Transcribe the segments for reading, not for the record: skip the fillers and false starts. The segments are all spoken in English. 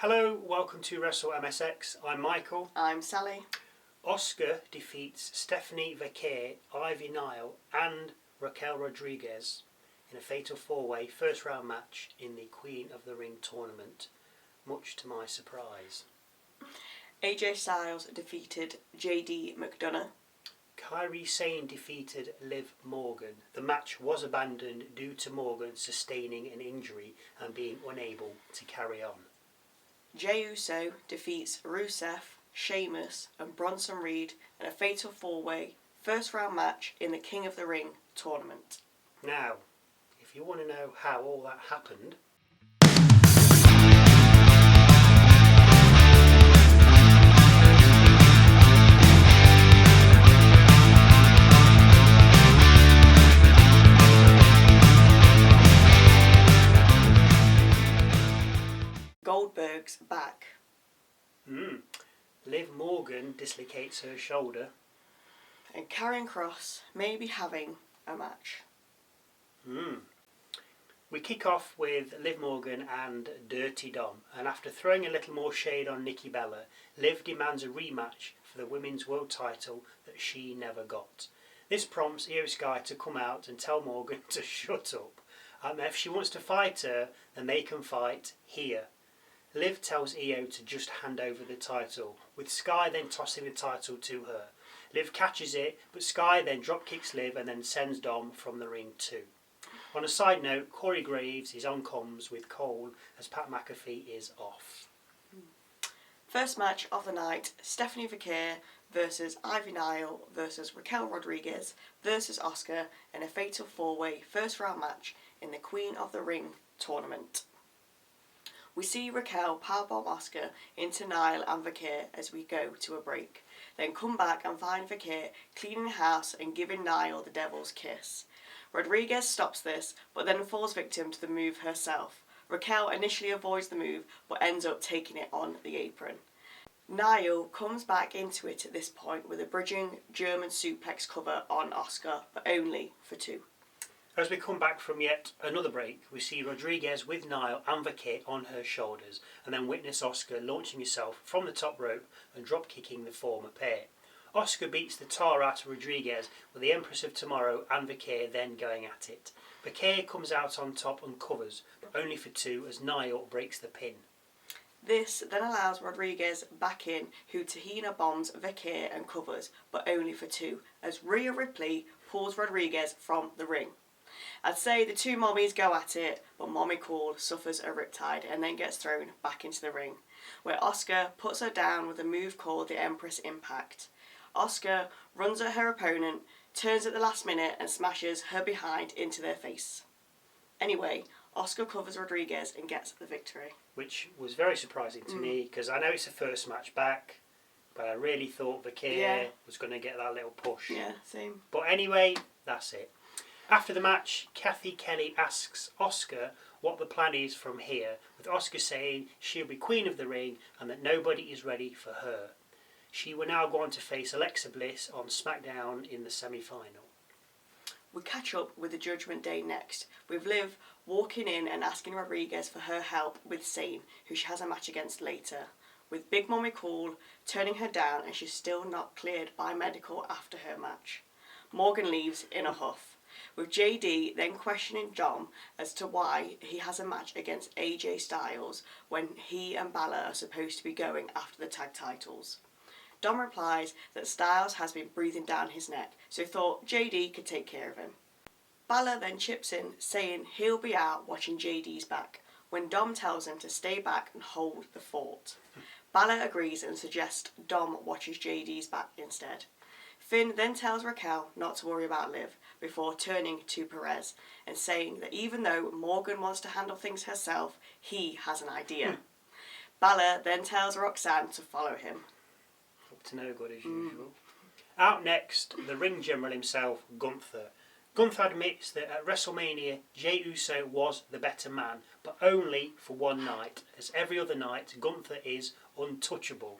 Hello, welcome to Wrestle MSX. I'm Michael. I'm Sally. Asuka defeats Stephanie Vaquer, Ivy Nile and Raquel Rodriguez in a fatal four-way first round match in the Queen of the Ring tournament, much to my surprise. AJ Styles defeated JD McDonagh. Kairi Sane defeated Liv Morgan. The match was abandoned due to Morgan sustaining an injury and being unable to carry on. Jey Uso defeats Rusev, Sheamus and Bronson Reed in a fatal four-way first round match in the King of the Ring tournament. Now, if you want to know how all that happened, Goldberg's back. Liv Morgan dislocates her shoulder. And Karrion Kross may be having a match. We kick off with Liv Morgan and Dirty Dom, and after throwing a little more shade on Nikki Bella, Liv demands a rematch for the women's world title that she never got. This prompts Io Sky to come out and tell Morgan to shut up, and if she wants to fight her, then they can fight here. Liv tells Io to just hand over the title, with Sky then tossing the title to her. Liv catches it, but Sky then drop kicks Liv and then sends Dom from the ring too. On a side note, Corey Graves is on comms with Cole as Pat McAfee is off. First match of the night, Stephanie Vaquer versus Ivy Nile versus Raquel Rodriguez versus Asuka in a fatal four-way first round match in the Queen of the Ring tournament. We see Raquel powerbomb Asuka into Nile and Vaquer as we go to a break, then come back and find Vaquer cleaning house and giving Nile the devil's kiss. Rodriguez stops this, but then falls victim to the move herself. Raquel initially avoids the move, but ends up taking it on the apron. Nile comes back into it at this point with a bridging German suplex cover on Asuka, but only for two. As we come back from yet another break, we see Rodriguez with Nile and Vaquer on her shoulders, and then witness Asuka launching herself from the top rope and drop kicking the former pair. Asuka beats the tar out of Rodriguez, with the Empress of Tomorrow and Vaquer then going at it. Vaquer comes out on top and covers, but only for two as Nile breaks the pin. This then allows Rodriguez back in, who Tahina bombs Vaquer and covers, but only for two, as Rhea Ripley pulls Rodriguez from the ring. I'd say the two mommies go at it, but Mommy Cool suffers a riptide and then gets thrown back into the ring, where Asuka puts her down with a move called the Empress Impact. Asuka runs at her opponent, turns at the last minute and smashes her behind into their face. Anyway, Asuka covers Rodriguez and gets the victory. Which was very surprising to me, because I know it's a first match back, but I really thought Vaquer was going to get that little push. Yeah, same. But anyway, that's it. After the match, Kathy Kelly asks Asuka what the plan is from here, with Asuka saying she'll be Queen of the Ring and that nobody is ready for her. She will now go on to face Alexa Bliss on SmackDown in the semi-final. We catch up with the Judgment Day next, with Liv walking in and asking Rodriguez for her help with Sane, who she has a match against later, with Big Mommy Cool turning her down and she's still not cleared by medical after her match. Morgan leaves in a huff, with JD then questioning Dom as to why he has a match against AJ Styles when he and Balor are supposed to be going after the tag titles. Dom replies that Styles has been breathing down his neck, so thought JD could take care of him. Balor then chips in, saying he'll be out watching JD's back, when Dom tells him to stay back and hold the fort. Balor agrees and suggests Dom watches JD's back instead. Finn then tells Raquel not to worry about Liv, before turning to Perez and saying that even though Morgan wants to handle things herself, he has an idea. Balor then tells Roxanne to follow him. Up to no good as usual. Out next, the ring general himself, Gunther. Gunther admits that at WrestleMania, Jey Uso was the better man, but only for one night, as every other night Gunther is untouchable.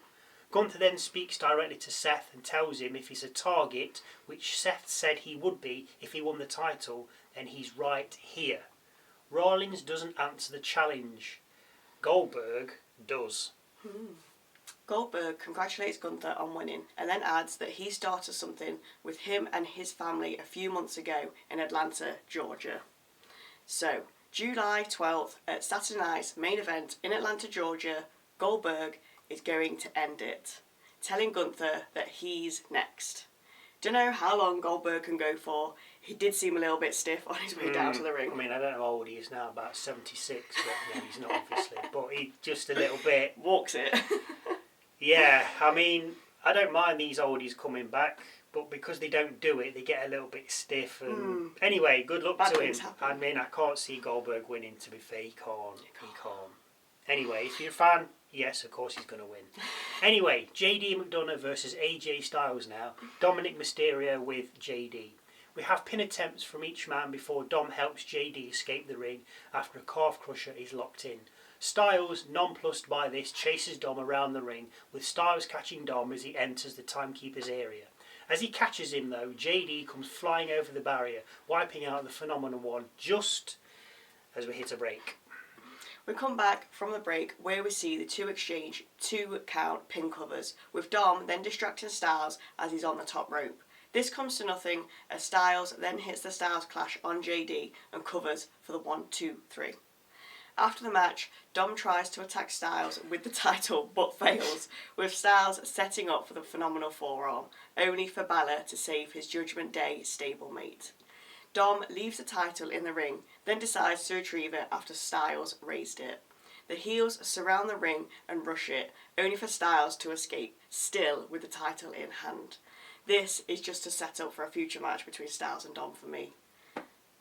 Gunther then speaks directly to Seth and tells him if he's a target, which Seth said he would be if he won the title, then he's right here. Rollins doesn't answer the challenge. Goldberg does. Goldberg congratulates Gunther on winning and then adds that he started something with him and his family a few months ago in Atlanta, Georgia. So, July 12th at Saturday night's main event in Atlanta, Georgia, Goldberg is going to end it, telling Gunther that he's next. Don't know how long Goldberg can go for. He did seem a little bit stiff on his way down to the ring. I mean, I don't know how old he is now, about 76, but yeah, he's not obviously. But he just a little bit... Walks it. Yeah, I mean, I don't mind these oldies coming back, but because they don't do it, they get a little bit stiff. And anyway, good luck Bad to him. things happen. I mean, I can't see Goldberg winning, to be fair. He can't. Anyway, if you're a fan, yes, of course he's going to win. Anyway, JD McDonagh versus AJ Styles now. Dominic Mysterio with JD. We have pin attempts from each man before Dom helps JD escape the ring after a calf crusher is locked in. Styles, nonplussed by this, chases Dom around the ring, with Styles catching Dom as he enters the timekeeper's area. As he catches him though, JD comes flying over the barrier, wiping out the Phenomenal One just as we hit a break. We come back from the break where we see the two exchange 2 count pin covers, with Dom then distracting Styles as he's on the top rope. This comes to nothing as Styles then hits the Styles Clash on JD and covers for the 1, 2, 3. After the match, Dom tries to attack Styles with the title but fails, with Styles setting up for the phenomenal forearm, only for Balor to save his Judgment Day stablemate. Dom leaves the title in the ring, then decides to retrieve it after Styles raised it. The heels surround the ring and rush it, only for Styles to escape, still with the title in hand. This is just a setup for a future match between Styles and Dom for me.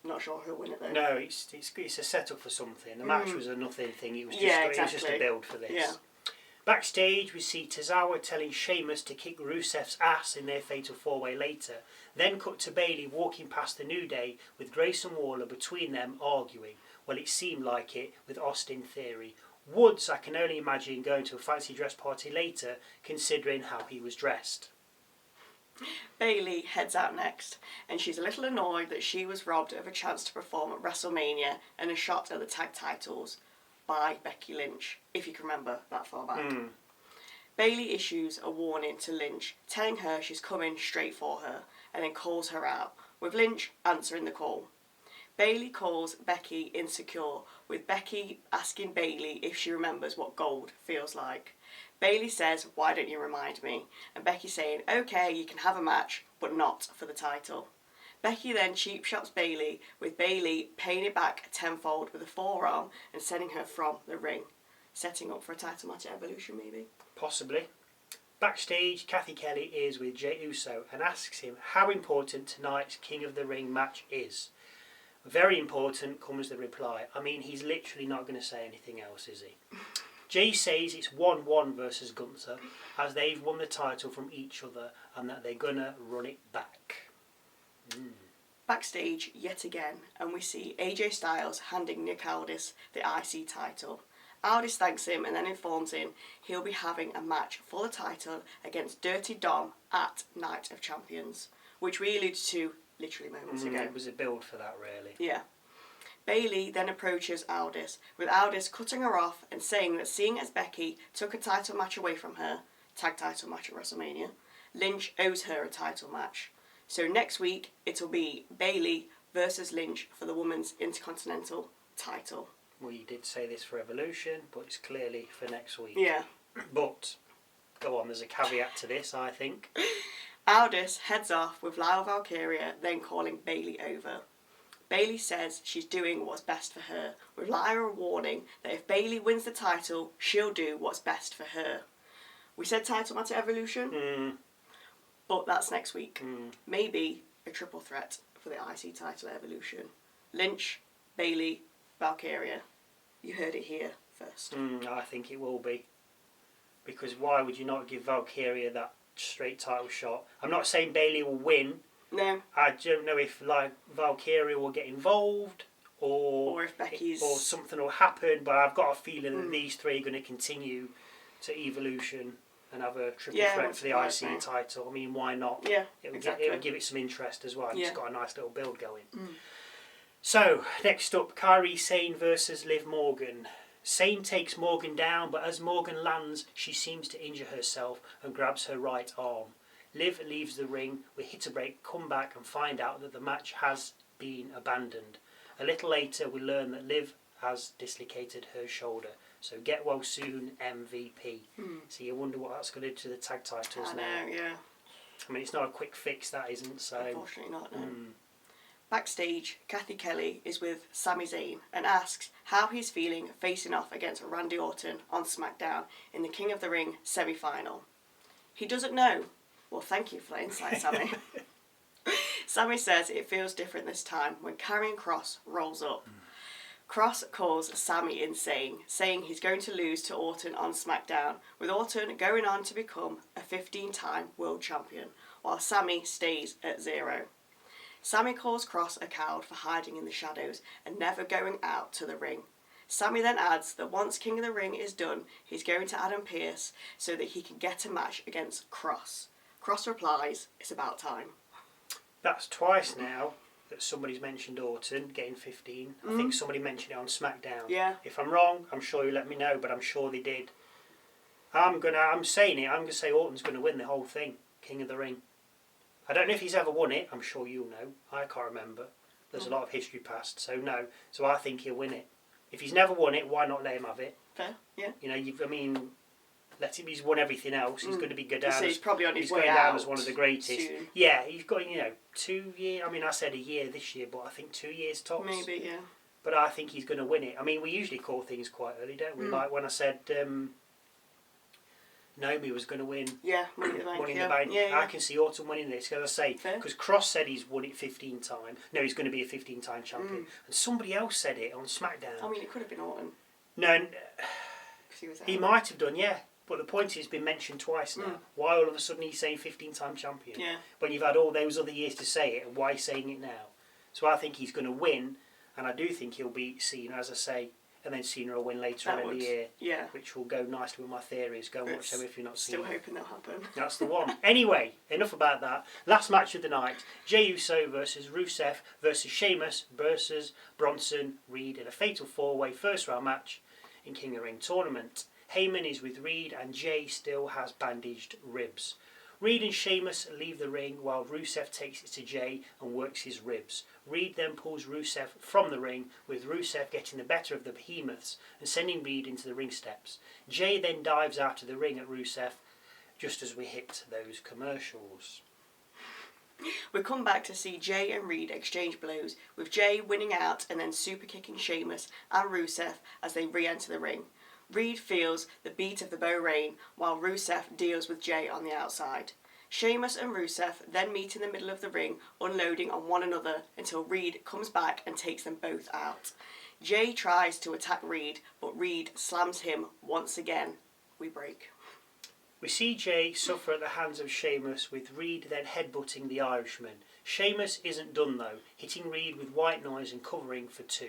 Not sure who'll win it though. No, it's a setup for something. The match was a nothing thing. It was just exactly. It was just a build for this. Yeah. Backstage, we see Tozawa telling Sheamus to kick Rusev's ass in their fatal 4-way later. Then cut to Bayley walking past the New Day with Grayson Waller between them arguing. Well, it seemed like it with Austin Theory. Woods, I can only imagine going to a fancy dress party later, considering how he was dressed. Bayley heads out next, and she's a little annoyed that she was robbed of a chance to perform at WrestleMania and a shot at the tag titles by Becky Lynch, if you can remember that far back. Bayley issues a warning to Lynch, telling her she's coming straight for her, and then calls her out, with Lynch answering the call. Bayley calls Becky insecure, with Becky asking Bayley if she remembers what gold feels like. Bayley says, "Why don't you remind me?" And Becky saying, "Okay, you can have a match, but not for the title." Becky then cheap shots Bayley, with Bayley paying it back tenfold with a forearm and sending her from the ring. Setting up for a title match at Evolution, maybe? Possibly. Backstage, Kathy Kelly is with Jey Uso and asks him how important tonight's King of the Ring match is. Very important, comes the reply. I mean, he's literally not going to say anything else, is he? Jay says it's 1-1 versus Gunther, as they've won the title from each other and that they're going to run it back. Backstage yet again, and we see AJ Styles handing Nick Aldis the IC title. Aldis thanks him and then informs him he'll be having a match for the title against Dirty Dom at Night of Champions, which we alluded to literally moments ago. It was a build for that, really. Yeah. Bayley then approaches Aldis, with Aldis cutting her off and saying that seeing as Becky took a title match away from her, tag title match at WrestleMania, Lynch owes her a title match. So next week it'll be Bayley versus Lynch for the Women's Intercontinental title. We did say this for Evolution, but it's clearly for next week. Yeah. But, go on, there's a caveat to this, I think. Aldis heads off with Lyle Valkyria then calling Bayley over. Bayley says she's doing what's best for her, with Lyra warning that if Bayley wins the title, she'll do what's best for her. We said title match at Evolution, but that's next week. Maybe a triple threat for the IC title at Evolution. Lynch, Bayley, Valkyria. You heard it here first. I think it will be. Because why would you not give Valkyria that straight title shot? I'm not saying Bayley will win. No. I don't know if Valkyria will get involved or if Becky's... or something will happen, but I've got a feeling that these three are going to continue to Evolution and have a triple threat for the IC title. I mean, why not? Yeah, it would give it some interest as well. It's got a nice little build going. So, next up, Kairi Sane versus Liv Morgan. Sane takes Morgan down, but as Morgan lands, she seems to injure herself and grabs her right arm. Liv leaves the ring, we hit a break, come back and find out that the match has been abandoned. A little later we learn that Liv has dislocated her shoulder. So get well soon, MVP. So you wonder what that's going to do to the tag titles now. I know, yeah. I mean, it's not a quick fix, that isn't, so... Unfortunately not, no. Backstage, Kathy Kelly is with Sami Zayn and asks how he's feeling facing off against Randy Orton on SmackDown in the King of the Ring semi-final. He doesn't know. Well, thank you for that insight, Sami. Sami says it feels different this time when Karrion Kross rolls up. Kross calls Sami insane, saying he's going to lose to Orton on SmackDown, with Orton going on to become a 15-time world champion, while Sami stays at 0. Sami calls Kross a coward for hiding in the shadows and never going out to the ring. Sami then adds that once King of the Ring is done, he's going to Adam Pearce so that he can get a match against Kross. Kross replies, it's about time. That's twice now that somebody's mentioned Orton getting 15. I think somebody mentioned it on SmackDown. Yeah. If I'm wrong, I'm sure you let me know, but I'm sure they did. I'm saying it, I'm going to say Orton's going to win the whole thing, King of the Ring. I don't know if he's ever won it, I'm sure you'll know. I can't remember. There's a lot of history past, so no. So I think he'll win it. If he's never won it, why not let him have it? Fair, yeah. You know, let him. He's won everything else. He's going to be good down. So he's probably on his he's way going out down as one of the greatest. soon. Yeah, he's got 2 years. I mean, I said a year this year, but I think 2 years tops. Maybe, yeah. But I think he's going to win it. I mean, we usually call things quite early, don't we? Like when I said Naomi was going to win. Yeah, Money in the Bank. Money in the Bank. Yeah, I can see Orton winning this. As I say, because Kross said he's won it 15 times. No, he's going to be a 15-time champion. And somebody else said it on SmackDown. I mean, it could have been Orton. No, He might have done, yeah. But the point is, it's been mentioned twice now. Why all of a sudden he's saying 15-time champion? Yeah. When you've had all those other years to say it, and why he's saying it now? So I think he's going to win, and I do think he'll beat Cena, as I say, and then Cena will win later on in the year. Yeah. Which will go nicely with my theories. Go and watch them if you're not seen Still them. hoping they'll happen. That's the one. Anyway, enough about that. Last match of the night. Jey Uso versus Rusev versus Sheamus versus Bronson Reed in a fatal 4-way first round match in King of the Ring tournament. Heyman is with Reed and Jey still has bandaged ribs. Reed and Sheamus leave the ring while Rusev takes it to Jey and works his ribs. Reed then pulls Rusev from the ring, with Rusev getting the better of the behemoths and sending Reed into the ring steps. Jey then dives out of the ring at Rusev just as we hit those commercials. We come back to see Jey and Reed exchange blows, with Jey winning out and then super kicking Sheamus and Rusev as they re-enter the ring. Reed feels the beat of the bow rain while Rusev deals with Jey on the outside. Sheamus and Rusev then meet in the middle of the ring, unloading on one another until Reed comes back and takes them both out. Jey tries to attack Reed, but Reed slams him once again. We break. We see Jey suffer at the hands of Sheamus, with Reed then headbutting the Irishman. Sheamus isn't done though, hitting Reed with white noise and covering for 2.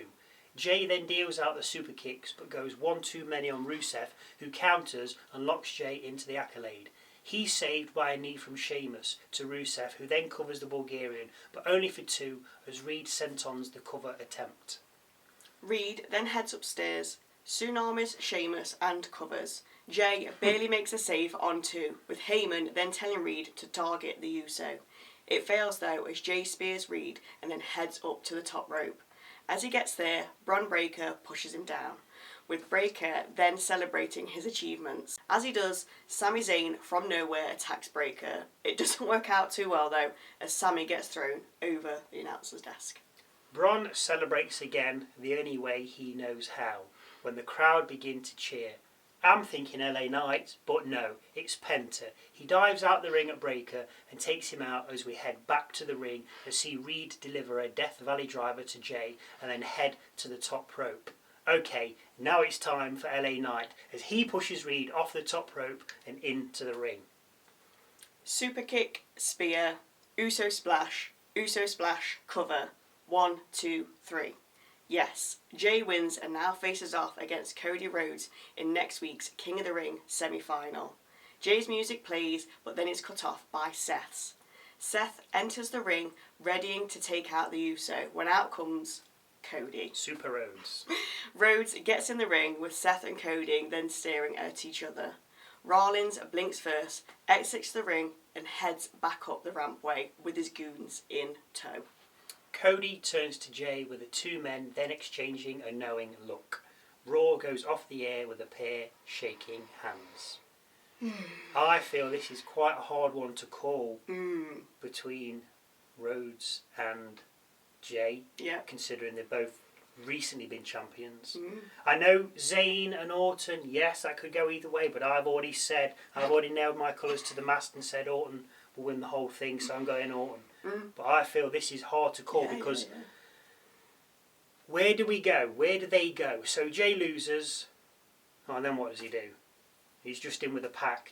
Jey then deals out the super kicks but goes one too many on Rusev, who counters and locks Jey into the accolade. He's saved by a knee from Sheamus to Rusev, who then covers the Bulgarian, but only for 2 as Reed sentons the cover attempt. Reed then heads upstairs, tsunamis Sheamus and covers. Jey barely makes a save on 2, with Heyman then telling Reed to target the Uso. It fails though as Jey spears Reed and then heads up to the top rope. As he gets there, Bron Breakker pushes him down, with Breakker then celebrating his achievements. As he does, Sami Zayn from nowhere attacks Breakker. It doesn't work out too well though, as Sami gets thrown over the announcer's desk. Bron celebrates again the only way he knows how, when the crowd begin to cheer. I'm thinking LA Knight, but no, it's Penta. He dives out the ring at Breakker and takes him out as we head back to the ring and see Reed deliver a Death Valley driver to Jey and then head to the top rope. Okay, now it's time for LA Knight as he pushes Reed off the top rope and into the ring. Super kick, spear, Uso splash, cover. 1, 2, 3. Yes, Jey wins and now faces off against Cody Rhodes in next week's King of the Ring semi-final. Jey's music plays, but then it's cut off by Seth's. Seth enters the ring, readying to take out the Uso, when out comes Cody. Super Rhodes. Rhodes gets in the ring with Seth and Cody, then staring at each other. Rollins blinks first, exits the ring, and heads back up the rampway with his goons in tow. Cody turns to Jay with the two men then exchanging a knowing look. Raw goes off the air with the pair shaking hands. I feel this is quite a hard one to call between Rhodes and Jay, considering they've both recently been champions. I know Zayn and Orton, yes, that could go either way, but I've already nailed my colours to the mast and said Orton will win the whole thing, so I'm going Orton. But I feel this is hard to call because where do we go? Where do they go? So Jay loses, and then what does he do? He's just in with a pack.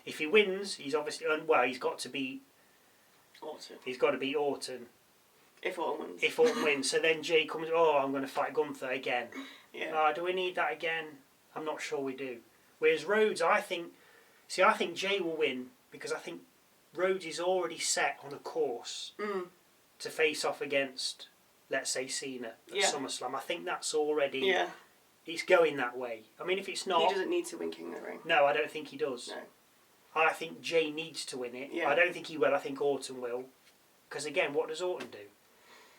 If he wins, he's obviously he's got to beat Orton. He's got to beat Orton. If Orton wins. If Orton wins, so then Jay comes. Oh, I'm going to fight Gunther again. Yeah. Do we need that again? I'm not sure we do. Whereas Rhodes, I think Jay will win because I think Rhodes is already set on a course to face off against, let's say, Cena at SummerSlam. I think that's already. Yeah. He's going that way. I mean, if it's not... He doesn't need to win King of the Ring. No, I don't think he does. No. I think Jay needs to win it. Yeah. I don't think he will. I think Orton will. Because, again, what does Orton do?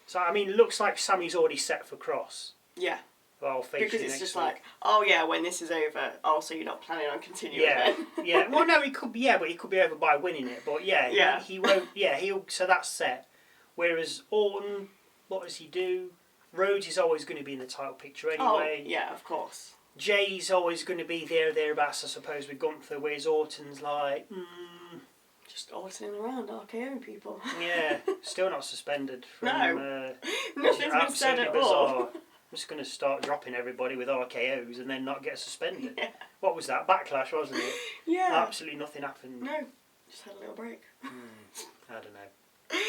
So, I mean, it looks like Sami's already set for Kross. Yeah. Well, because it's just like, oh, yeah, when this is over, so you're not planning on continuing then? Yeah. Well, no, he could be, but he could be over by winning it. But, he won't... So that's set. Whereas Orton, what does he do? Rhodes is always going to be in the title picture anyway. Oh, yeah, of course. Jay's always going to be thereabouts, I suppose, with Gunther, whereas Orton's like... Just Ortoning around, RKOing people. Yeah, still not suspended from... No, nothing's been said at all. I'm just going to start dropping everybody with RKOs and then not get suspended. Yeah. What was that? Backlash, wasn't it? Yeah. Absolutely nothing happened. No, just had a little break. I don't know.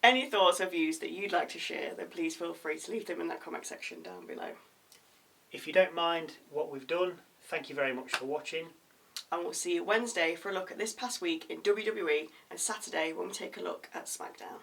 Any thoughts or views that you'd like to share, then please feel free to leave them in that comment section down below. If you don't mind what we've done, thank you very much for watching. And we'll see you Wednesday for a look at this past week in WWE and Saturday when we take a look at SmackDown.